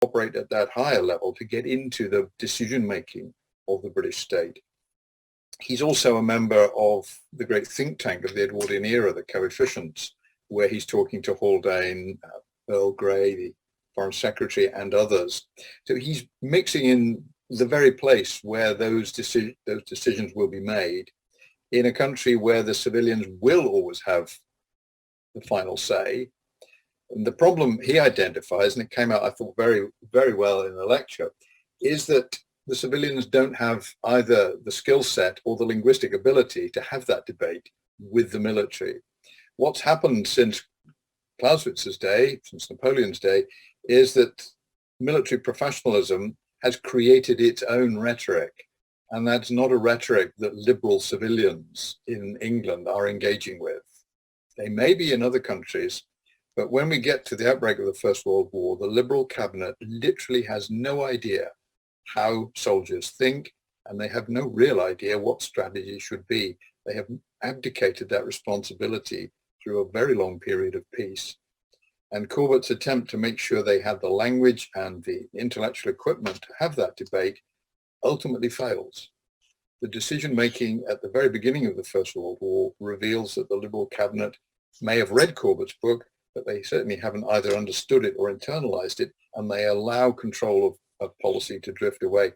operate at that higher level to get into the decision-making of the British state. He's also a member of the great think tank of the Edwardian era, the Coefficients, where he's talking to Haldane, Earl Grey, the Foreign Secretary, and others. So he's mixing in the very place where those decisions will be made in a country where the civilians will always have the final say. And the problem he identifies, and it came out, I thought, very, very well in the lecture, is that the civilians don't have either the skill set or the linguistic ability to have that debate with the military. What's happened since Clausewitz's day, since Napoleon's day, is that military professionalism has created its own rhetoric. And that's not a rhetoric that liberal civilians in England are engaging with. They may be in other countries, but when we get to the outbreak of the First World War, the Liberal cabinet literally has no idea how soldiers think, and they have no real idea what strategy should be. They have abdicated that responsibility through a very long period of peace. And Corbett's attempt to make sure they had the language and the intellectual equipment to have that debate ultimately fails. The decision-making at the very beginning of the First World War reveals that the Liberal cabinet may have read Corbett's book, but they certainly haven't either understood it or internalized it, and they allow control of policy to drift away.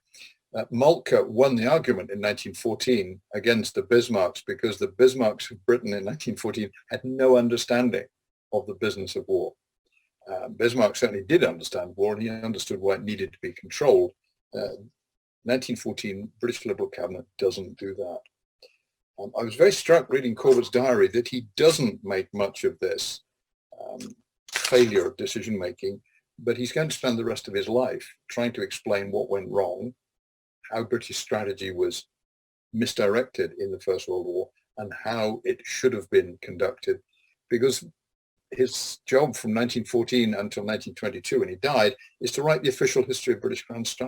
Moltke won the argument in 1914 against the Bismarcks because the Bismarcks of Britain in 1914 had no understanding of the business of war. Bismarck certainly did understand war, and he understood why it needed to be controlled. 1914 British Liberal cabinet doesn't do that. I was very struck reading Corbett's diary that he doesn't make much of this failure of decision making, but he's going to spend the rest of his life trying to explain what went wrong, how British strategy was misdirected in the First World War, and how it should have been conducted. Because his job from 1914 until 1922, when he died, is to write the official history of British grand strategy.